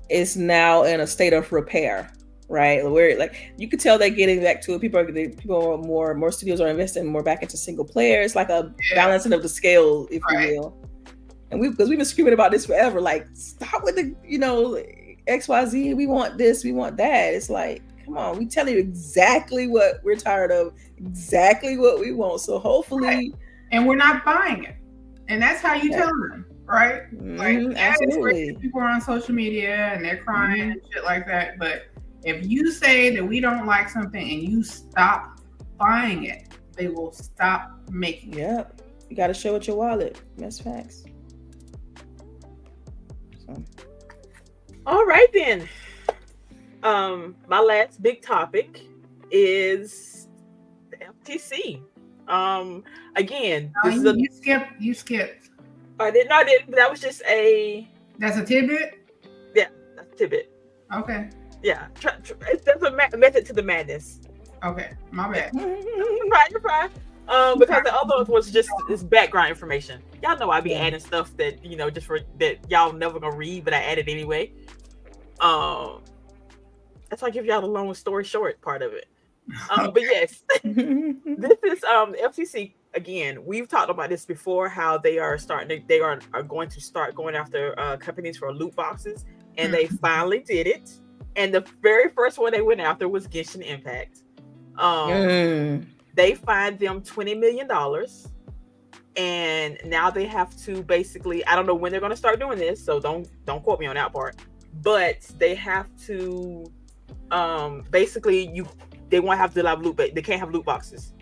is now in a state of repair, right? Where like you could tell they're getting back to it. People are more studios are investing more back into single player. It's like a balancing of the scale, if you will. And because we've been screaming about this forever, like stop with the XYZ. We want this, we want that. It's like, come on, we tell you exactly what we're tired of, exactly what we want. So hopefully, and we're not buying it, and that's how you tell them, right? Like, absolutely. People are on social media and they're crying and shit like that. But if you say that we don't like something and you stop buying it, they will stop making it. Yep, you got to show it your wallet. That's facts. So. All right then. My last big topic is the FTC. Again, you skipped. I didn't. That was just That's a tidbit. Yeah, that's a tidbit. Okay. Yeah, there's a method to the madness. Okay, my bad. You're fine. Because the other one was just this background information. Y'all know I be adding stuff that just for that y'all never gonna read, but I added anyway. That's why I give y'all the long story short part of it. But yes, this is the FCC. Again, we've talked about this before. How they are going to start going after companies for loot boxes, and they finally did it. And the very first one they went after was Genshin Impact. They fined them $20 million, and now they have to basically. I don't know when they're going to start doing this, so don't quote me on that part. But they have to. Basically, they won't have to have they can't have loot boxes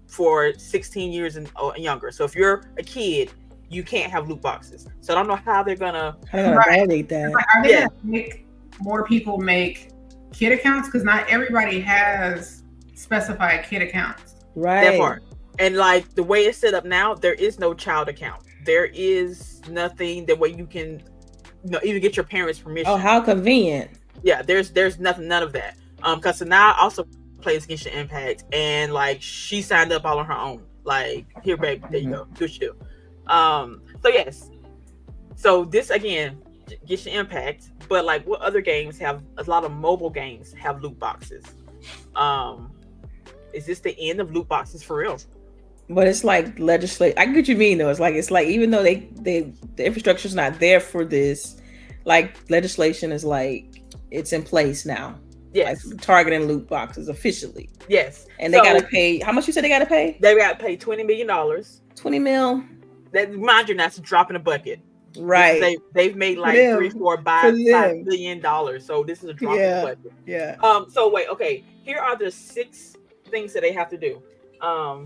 for 16 years and younger. So if you're a kid, you can't have loot boxes. So I don't know how they're gonna validate that. Like, are they gonna make more people make kid accounts? Because not everybody has specified kid accounts. Right. That part. And like the way it's set up now, there is no child account. There is nothing that way you can even get your parents' permission. Oh, how convenient. Yeah, there's none of that. Because Sanaa also plays Genshin Impact, and like she signed up all on her own. Like, here, babe, there you go. Do what you do. So yes. So this again, Genshin Impact, but like what other games have a lot of mobile games have loot boxes? Is this the end of loot boxes for real? But it's like legislate. I get what you mean though. It's like even though the infrastructure is not there for this, like legislation is like it's in place now. Yes, like targeting loot boxes officially. Yes, and they gotta pay. How much you said they gotta pay? They gotta pay $20 million. $20 million. That mind you, that's a drop in a bucket. Right. They've made like $5 billion. So this is a drop in the bucket. Yeah. So wait. Okay. Here are the 6 things that they have to do.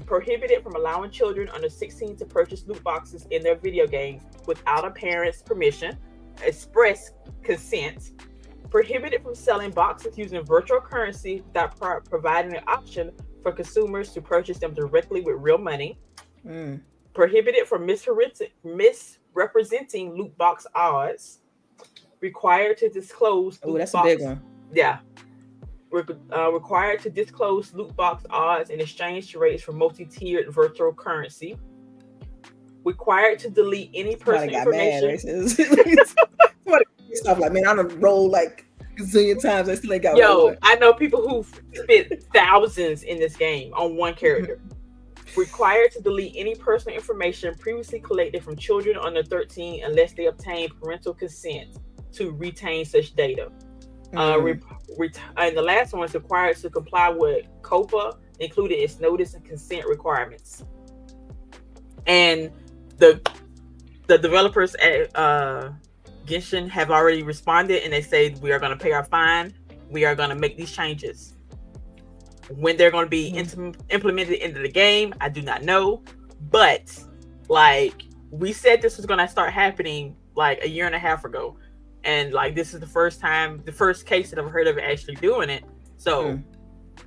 Prohibited from allowing children under 16 to purchase loot boxes in their video games without a parent's permission, express consent. Prohibited from selling boxes using virtual currency without providing an option for consumers to purchase them directly with real money. Prohibited from misrepresenting loot box odds. Required to disclose. Oh, that's a big one. Yeah. Required to disclose loot box odds and exchange rates for multi-tiered virtual currency. Required to delete any personal information. Stuff like, man, I done rolled like a zillion times. I still ain't got one. I know people who spent thousands in this game on one character. Required to delete any personal information previously collected from children under 13 unless they obtain parental consent to retain such data. And the last one is required to comply with COPPA, including its notice and consent requirements. And the the developers at Genshin have already responded, and they say we are going to pay our fine. We are going to make these changes. When they're going to be implemented into the game, I do not know. But like we said, this was going to start happening like a year and a half ago, and like this is the first case that I've heard of actually doing it. So,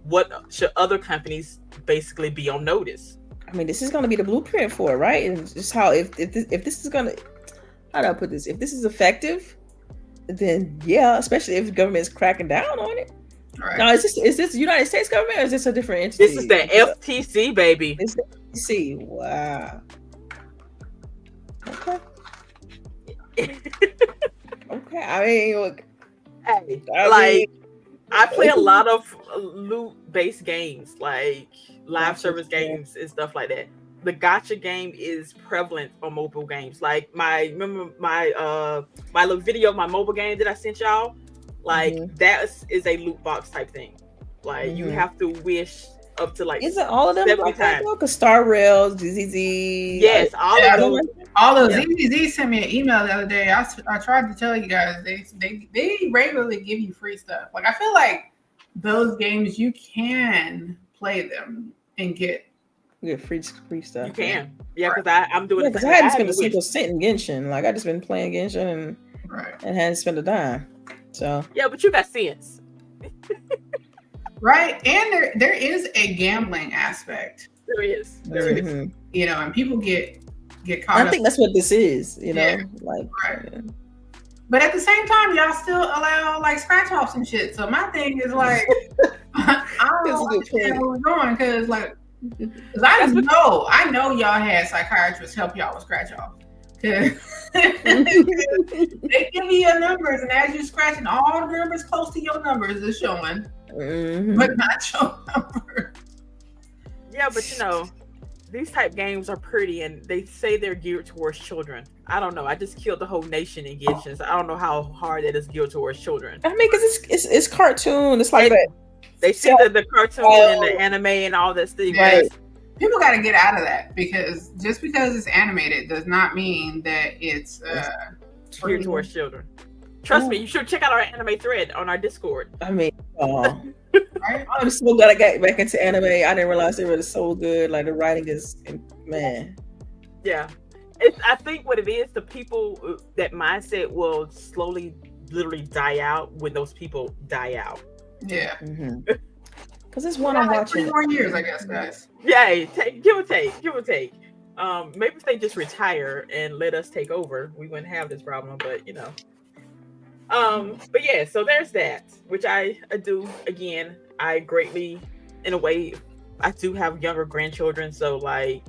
what should other companies basically be on notice? I mean, this is going to be the blueprint for it, right? And just how if this is going to, how do I put this? If this is effective, then yeah, especially if the government is cracking down on it. Right. Now, is this United States government or is this a different entity? This is the FTC, baby. It's the FTC. Wow. Okay. Okay. I mean, look. Hey, I play a lot of loot-based games, like live service games and stuff like that. The gacha game is prevalent on mobile games. Like remember my little video of my mobile game that I sent y'all? Like that is a loot box type thing. Like you have to wish up to like isn't all of them 70 times. Because Star Rails, GZZ. Yes, all of them. Although ZZZ sent me an email the other day, I tried to tell you guys they regularly give you free stuff. Like I feel like those games you can play them and get free stuff. You can, because I'm doing. Because I hadn't spent a single cent in Genshin. Like I just been playing Genshin and hadn't spent a dime. So yeah, but you got sense. Right, and there is a gambling aspect. There is. You know, and people get caught up. I think that's what this is. You know, like. Right. Yeah. But at the same time, y'all still allow like scratch offs and shit. So my thing is like, I don't understand where we're going because I know y'all had psychiatrists help y'all with scratch offs. They give you your numbers, and as you're scratching, all the numbers close to your numbers is showing, but not your number. Yeah, but you know, these type games are pretty, and they say they're geared towards children. I don't know. I just killed the whole nation in Genshin, so I don't know how hard that is geared towards children. I mean, because it's cartoon. It's like that. They see the cartoon and the anime and all that stuff. Right. People got to get out of that because just because it's animated does not mean that it's geared towards children. Trust me, you should check out our anime thread on our Discord. I mean, right? I'm so glad I got back into anime. I didn't realize they were so good. Like the writing is, man. Yeah, I think what it is, the people that mindset will slowly, literally die out when those people die out. Yeah. Because it's one I'm watching. 3 more years, I guess, guys. Yeah, give or take. Maybe if they just retire and let us take over, we wouldn't have this problem. But you know, but yeah. So there's that, which I do. Again, I greatly, in a way, I do have younger grandchildren, so like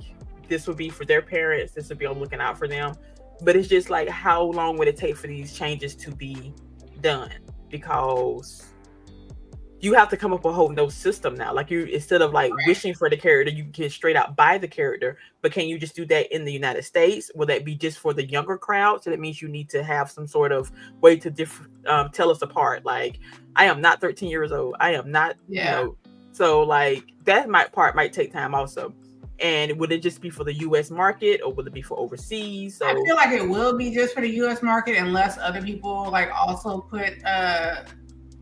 this would be for their parents. This would be on looking out for them. But it's just like, how long would it take for these changes to be done? Because you have to come up with a whole new system now. Like instead of like wishing for the character, you can straight out buy the character. But can you just do that in the United States? Will that be just for the younger crowd? So that means you need to have some sort of way to tell us apart. Like I am not 13 years old. I am not. You know, so like that might take time also. And would it just be for the U.S. market or would it be for overseas? So I feel like it will be just for the U.S. market unless other people like also put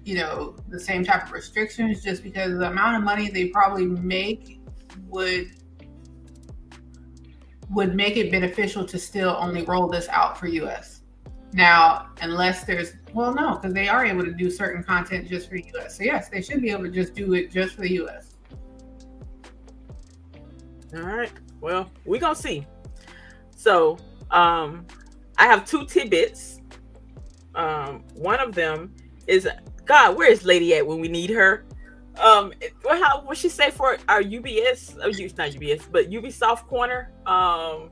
you know, the same type of restrictions, just because the amount of money they probably make would make it beneficial to still only roll this out for US. Now, unless there's, well, no, because they are able to do certain content just for US. So yes, they should be able to just do it just for the US. All right. Well, we're going to see. So, I have 2 tidbits. One of them is, God, where is Lady at when we need her? What she say for our UBS? Oh, not UBS, but Ubisoft corner. I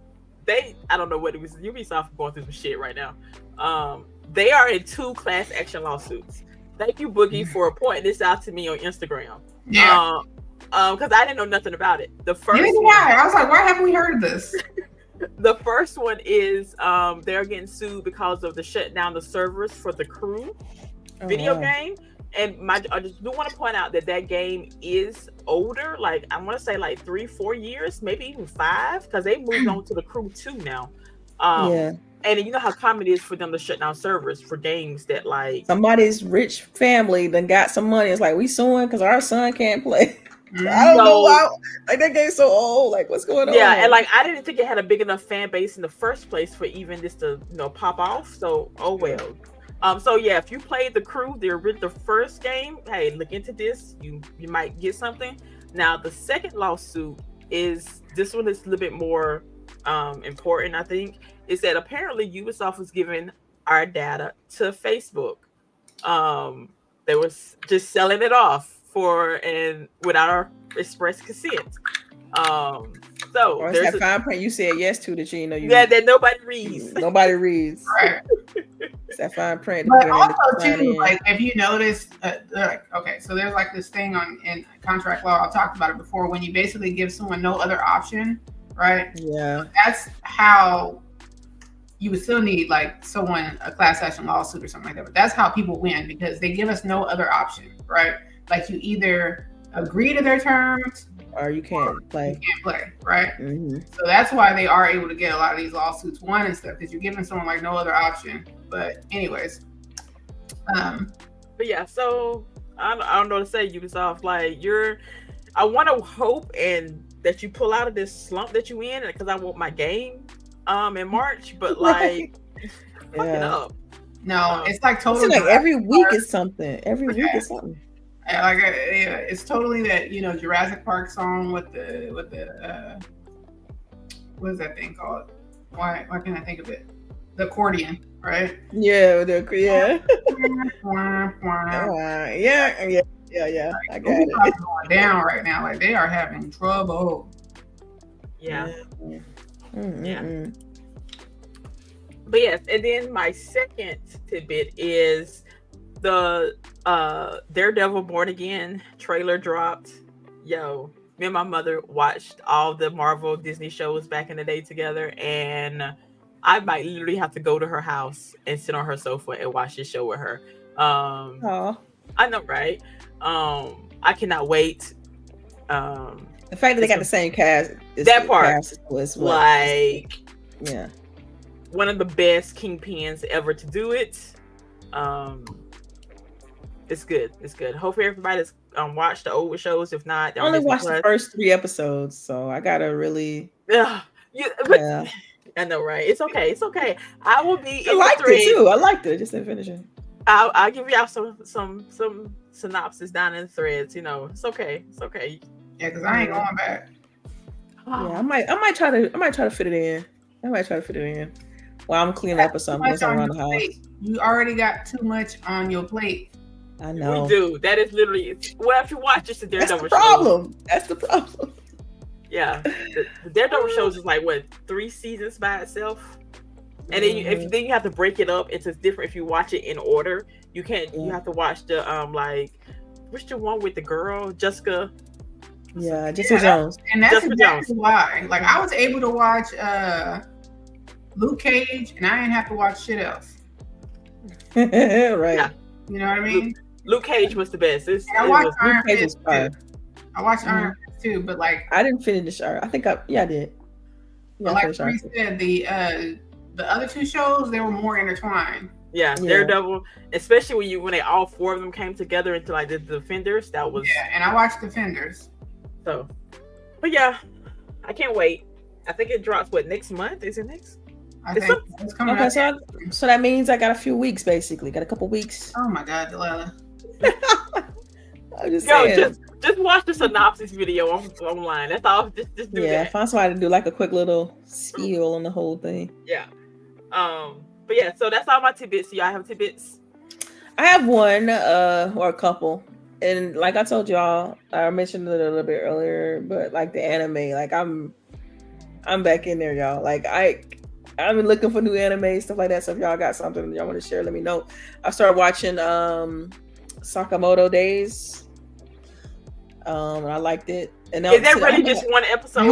don't know what it was. Ubisoft going through some shit right now. They are in 2 class action lawsuits. Thank you, Boogie, for pointing this out to me on Instagram. Yeah. Because I didn't know nothing about it. The first one, I was like, why haven't we heard of this? The first one is they're getting sued because of the shut down the servers for the Crew video game. And I just do want to point out that game is older. Like I want to say like 3-4 years, maybe even 5, because they moved on to the Crew 2 now. Yeah. And you know how common it is for them to shut down servers for games that like Somebody's rich family then got some money. It's like we suing because our son can't play. Mhm. I don't know So- why. Like that game's so old. Like what's going on? yeah, and like I didn't think it had a big enough fan base in the first place for even this to pop off. So oh well. So yeah, if you played the Crew, the first game, hey, look into this. You might get something. Now the second lawsuit is this one is a little bit more important, I think, is that apparently Ubisoft was giving our data to Facebook. They was just selling it off without our express consent. So Or it's there's that fine print you said yes to that you know you that nobody reads. Nobody reads. Right. It's that fine print. But that also sign too, in. like if you notice, like okay, so there's like this thing in contract law. I've talked about it before. When you basically give someone no other option, right? Yeah. That's how you would still need like a class action lawsuit or something like that. But that's how people win because they give us no other option, right? Like you either agree to their terms Or you can't play. you can't play, right? Mm-hmm. So that's why they are able to get a lot of these lawsuits won and stuff because you're giving someone like no other option. But anyways, But yeah, so I don't know what to say, Ubisoft. Like I want to hope and that you pull out of this slump that you in, because I want my game in March. But like, fuck it up. no, it's like It's totally like every week is something. Every week Okay. is something. like it's totally that Jurassic Park song with the what is that thing called? Why can't I think of it? The accordion, right? Yeah, yeah. Yeah. I got it. Going down right now, like they are having trouble. Yeah. Mm-mm-mm. But yes, and then my second tidbit is the Daredevil Born Again trailer dropped. Yo, me and my mother watched all the Marvel Disney shows back in the day together, and I might literally have to go to her house and sit on her sofa and watch this show with her. Aw. I know, right? I cannot wait. The fact that they got the same cast. That part was like yeah. one of the best kingpins ever to do it. It's good. It's good. Hopefully everybody's watched the old shows. If not, I only watched the first 3 episodes, so I gotta really. Yeah, Yeah. I know, right? It's okay. It's okay. I will be. I liked it too. I liked it. I just didn't finish it. I'll give y'all some synopsis down in the threads. It's okay. It's okay. Yeah, because I ain't going back. Yeah, I might try to fit it in. I might try to fit it in while I'm cleaning up or something around the house. You already got too much on your plate. I know. We do. That is literally. Well, if you watch just the Daredevil That's the problem. That's the problem. Yeah, the Daredevil shows is like what 3 seasons by itself, and then you have to break it up into different. If you watch it in order, you can't. You have to watch the like, which the one with the girl Jessica. Yeah, Jessica Jones. And that's Jessica exactly Jones. why. Like I was able to watch Luke Cage, and I didn't have to watch shit else. Right. Yeah. You know what I mean? Luke Cage was the best. I watched Iron Luke Cage Fist was fire. too. I watched Iron Fist too, but like I didn't finish. I think I did. Yeah, but like Bree said, the other 2 shows they were more intertwined. Yeah, Daredevil, especially when they all 4 of them came together into like the Defenders. That was and I watched Defenders. So, but yeah, I can't wait. I think it drops next month? Is it next? I think it's coming Okay, up. so that means I got a few weeks basically. Got a couple weeks. Oh my God, Delilah. I'm just saying. Just watch the synopsis video online. That's all. Just do that. Find somebody to do like a quick little spiel on the whole thing. Yeah. But yeah, so that's all my tidbits. Y'all have tidbits? I have one, or a couple. And like I told y'all, I mentioned it a little bit earlier, but like the anime, like I'm back in there, y'all. Like I've been looking for new anime, stuff like that. So if y'all got something y'all want to share, let me know. I started watching Sakamoto Days. And I liked it. And is that really just one episode?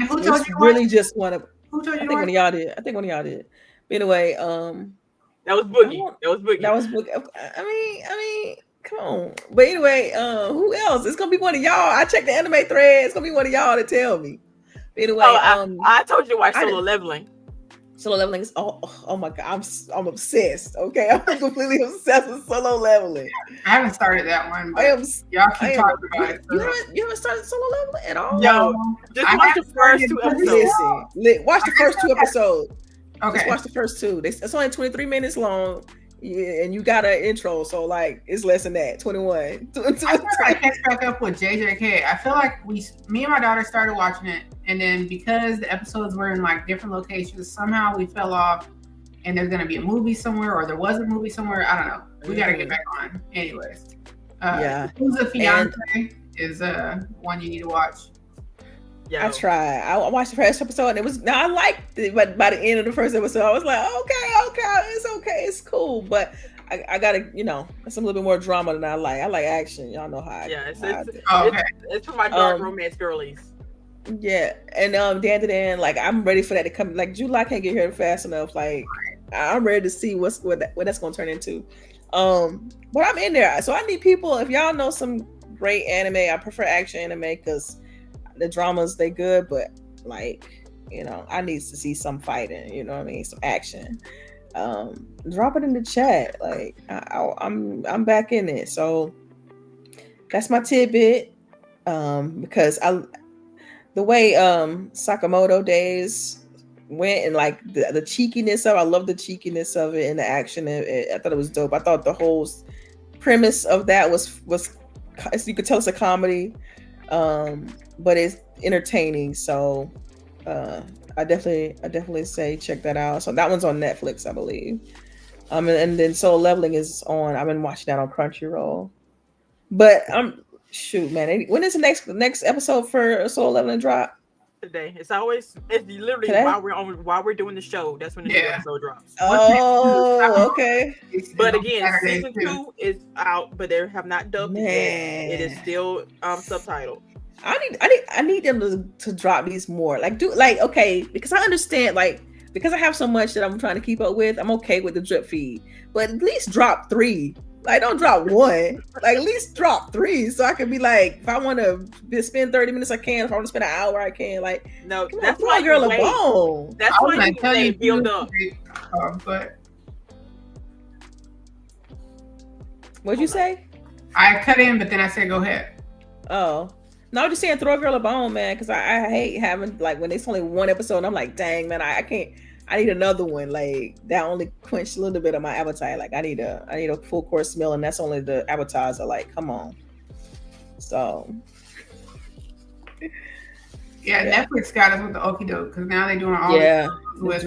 Who told you? Really just one. Who told you? I think one of y'all did. But anyway, that was Boogie. That was Boogie. I mean, come on. But anyway, who else? It's gonna be one of y'all. I checked the anime thread. It's gonna be one of y'all to tell me. But anyway, I told you to watch Solo Leveling. Solo Leveling is oh my god, I'm obsessed. Okay, I'm completely obsessed with Solo Leveling. I haven't started that one, but y'all keep talking about it. You haven't started Solo Leveling at all? Yo, just watch the first 2 episodes. Watch the first 2 episodes. Okay, just watch the first 2. It's only 23 minutes long. Yeah, and you got an intro, so like it's less than that. 21. I catch back up with JJK. I feel like me and my daughter started watching it, and then because the episodes were in like different locations, somehow we fell off. And there's gonna be a movie somewhere, or there was a movie somewhere. I don't know. We gotta get back on. Anyways, Who's a Fiance is one you need to watch. Yeah, I tried. I watched the first episode, and it was. Now I liked it, but by the end of the first episode, I was like, okay, it's cool. But I gotta, it's a little bit more drama than I like. I like action. Y'all know how. It's for my dark romance girlies. Yeah, and Dan, like I'm ready for that to come. Like July can't get here fast enough. Like I'm ready to see what that's gonna turn into. But I'm in there, so I need people. If y'all know some great anime, I prefer action anime because the dramas they good, but like I need to see some fighting. You know what I mean? Some action. Drop it in the chat. Like I'm back in it. So that's my tidbit. Because the way Sakamoto Days went and like the cheekiness of, I love the cheekiness of it and the action. I thought it was dope. I thought the whole premise of that was you could tell it's a comedy, but it's entertaining. So I definitely say check that out. So that one's on Netflix, I believe. And then Solo Leveling is on. I've been watching that on Crunchyroll. But shoot, man, when is the next episode for Solo Leveling drop? Today. It's literally today? while we're doing the show. That's when the new episode drops. Oh, okay. But again, season 2 is out, but they have not dubbed it yet. It is still subtitled. I need them to drop these more. Okay, because I understand, because I have so much that I'm trying to keep up with, I'm okay with the drip feed. But at least drop 3. Like, don't drop 1. Like, at least drop 3, so I can be like, if I want to spend 30 minutes, I can. If I want to spend an hour, I can. Like, no, that's why girl a bone. That's why you build up. But what'd you say? I cut in, but then I said, go ahead. Oh. No, I'm just saying throw a girl a bone, man, because I hate having, like, when it's only 1 episode, and I'm like, dang, man, I can't. I need another one. Like, that only quenched a little bit of my appetite. Like, I need a full course meal, and that's only the appetizer. Like, come on. So Netflix got us with the okie doke because now they're doing all with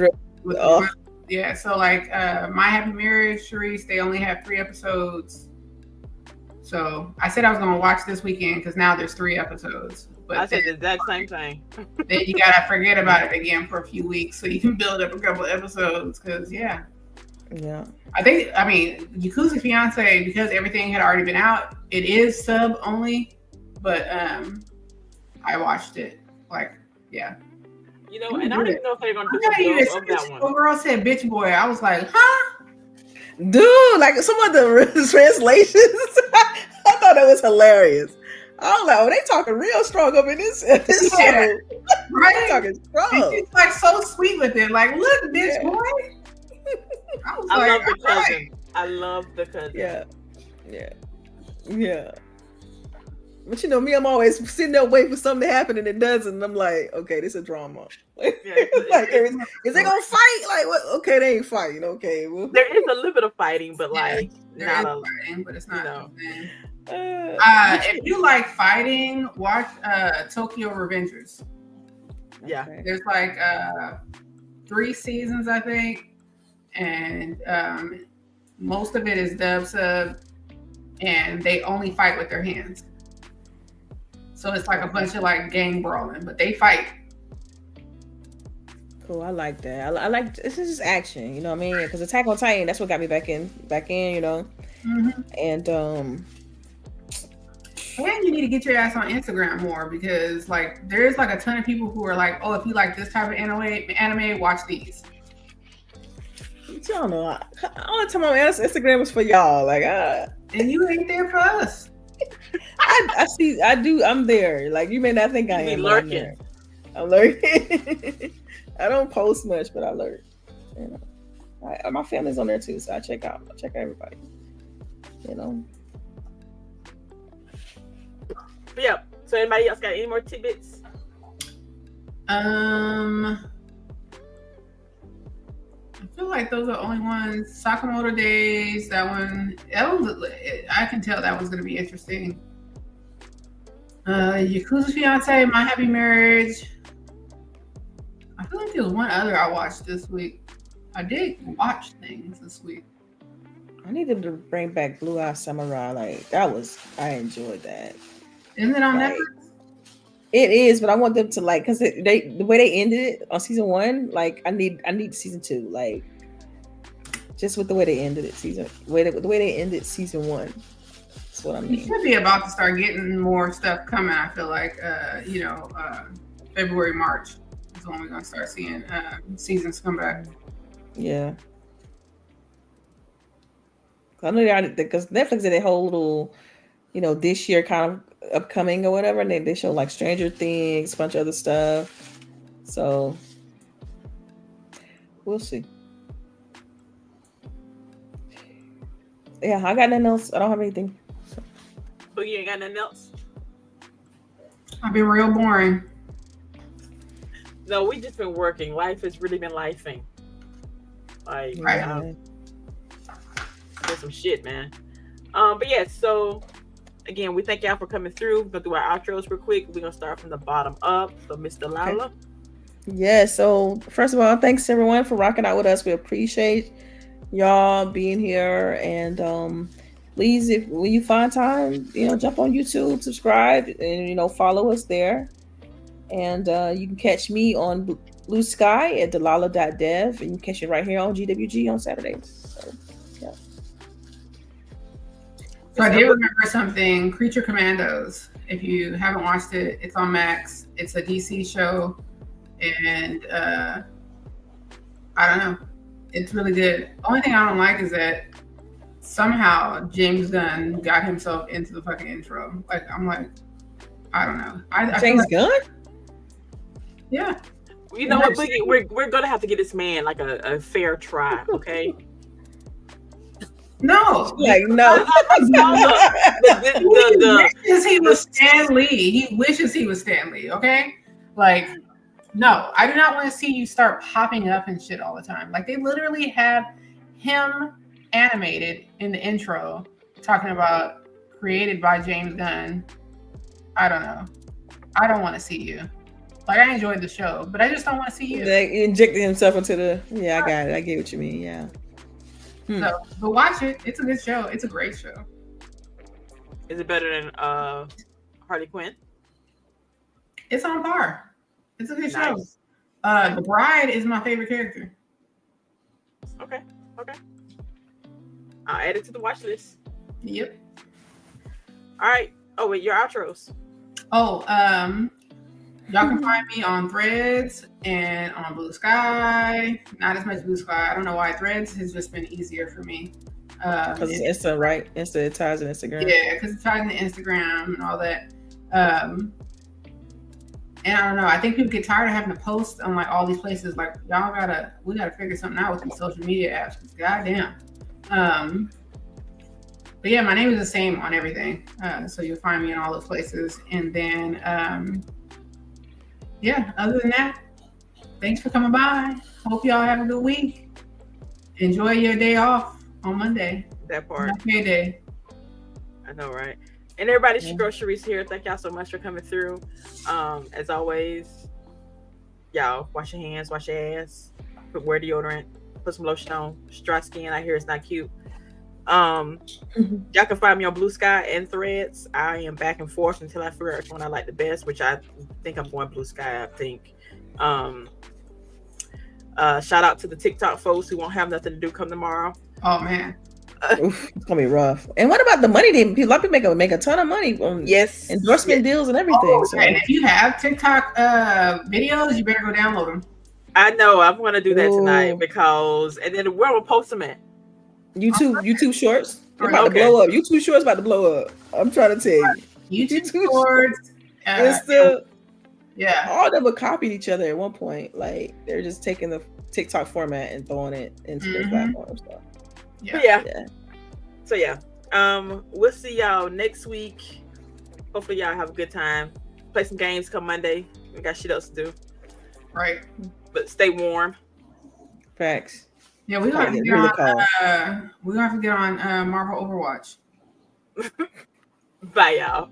so like My Happy Marriage, CHAREECE, they only have 3 episodes. So I said I was gonna watch this weekend because now there's 3 episodes. But I said the exact same thing. Then you gotta forget about it again for a few weeks so you can build up a couple of episodes. Because I mean, Yakuza Fiance, because everything had already been out, it is sub only. But I watched it. Like, yeah. And I don't even know if they're gonna do the dub of that one. A girl said "bitch boy." I was like, huh? Dude, like some of the translations, I thought that was hilarious. I was like, they talking real strong up in this show. Right? They talking strong. It's like so sweet with it. Like, look, bitch boy. I love the cousin. Right. I love the cousin. Yeah. But me, I'm always sitting there waiting for something to happen, and it doesn't. And I'm like, okay, this is a drama. Is they gonna fight? Like, what? Okay, they ain't fighting. Okay, well. There is a little bit of fighting, but like not a fighting, but it's not. If you like fighting, watch Tokyo Revengers. Yeah, there's like 3 seasons, I think, and most of it is dub sub, and they only fight with their hands. So it's like a bunch of like gang brawling, but they fight. Cool, I like that. I like this is just action, you know what I mean? Because Attack on Titan, that's what got me back in, Mm-hmm. And you need to get your ass on Instagram more because like there's like a ton of people who are like, oh, if you like this type of anime, watch these. Y'all know, all the time on Instagram is for y'all, like and you ain't there for us. I'm there. Like, you may not think I am. Lurking. I'm lurking. I don't post much, but I lurk. You know, my family's on there too, so I check out everybody. You know. But yeah. So anybody else got any more tidbits? I feel like those are the only ones. Sakamoto Days, that one. I can tell that one's gonna be interesting. Yakuza Fiance, My Happy Marriage. I feel like there was one other I watched this week. I did watch things this week. I need them to bring back Blue Eye Samurai. Like I enjoyed that. Isn't it on like, Netflix? It is, but I want them to like, because the way they ended it on season 1, like I need season 2, like just with the way they ended it, the way they ended season 1. That's what I mean. You should be about to start getting more stuff coming. I feel like, February, March is when we're gonna start seeing seasons come back. Yeah. I know because Netflix did a whole little, this year kind of upcoming or whatever, and they show like Stranger Things, a bunch of other stuff. So we'll see. Yeah, I got nothing else. I don't have anything. So. But you ain't got nothing else? I've been real boring. No, we just been working. Life has really been lifing. Like, right. There's some shit, man. But yeah, so again, we thank y'all for coming through. We're gonna do our outros real quick. We're gonna start from the bottom up. So, Miss Delilah. Okay. Yeah, so first of all, thanks everyone for rocking out with us. We appreciate y'all being here, and please, when you find time, jump on YouTube, subscribe, and follow us there. And you can catch me on Blue Sky at delilahhd, and you can catch it right here on GWG on Saturdays. So, yeah. So I did remember something. Creature Commandos. If you haven't watched it, it's on Max. It's a DC show, and I don't know. It's really good. Only thing I don't like is that somehow James Gunn got himself into the fucking intro. Like, I'm like, I don't know. James Gunn? Yeah. You know what, Boogie? We're gonna have to get this man like a fair try, okay? No. Like, no. He wishes he was Stan Lee. He wishes he was Stan Lee, okay? Like, no, I do not want to see you start popping up and shit all the time. Like, they literally have him animated in the intro talking about created by James Gunn. I don't know. I don't want to see you. Like, I enjoyed the show, but I just don't want to see you. They injected himself into the... Yeah, I got it. I get what you mean, yeah. So, but watch it. It's a good show. It's a great show. Is it better than Harley Quinn? It's on par. It's a good show. Nice. The Bride is my favorite character. Okay. I'll add it to the watch list. Yep. All right. Oh, wait, your outros. Oh, y'all can find me on Threads and on Blue Sky. Not as much Blue Sky. I don't know why. Threads has just been easier for me. Because it's Insta, right? It ties in Instagram. Yeah, because it ties into Instagram and all that. And I don't know. I think people get tired of having to post on like all these places. Like, we gotta figure something out with these social media apps. Goddamn. But yeah, my name is the same on everything. So you'll find me in all those places. And then, yeah, other than that, thanks for coming by. Hope y'all have a good week. Enjoy your day off on Monday. That part. Okay, day. I know, right? And everybody, your girl CHAREECE here. Thank y'all so much for coming through. As always, y'all wash your hands, wash your ass, wear deodorant, put some lotion on. Dry skin, I hear it's not cute. Y'all can find me on Blue Sky and Threads. I am back and forth until I figure out which one I like the best, which I think I'm going Blue Sky. I think. Shout out to the TikTok folks who won't have nothing to do come tomorrow. Oh man. Oof, it's gonna be rough. And what about the money? A lot of people make a ton of money on endorsement deals and everything. Oh, so. And if you have TikTok videos, you better go download them. I know. I'm gonna do that tonight and then where we'll post them at. YouTube Shorts. They're about to blow up. YouTube Shorts about to blow up. I'm trying to tell you. YouTube Shorts. Yeah. All of them were copied each other at one point. Like they're just taking the TikTok format and throwing it into their platforms. So. Yeah. So yeah. We'll see y'all next week. Hopefully y'all have a good time. Play some games come Monday. We got shit else to do. Right. But stay warm. Facts. Yeah, we're gonna have to get on. We're gonna have to get on Marvel Overwatch. Bye, y'all.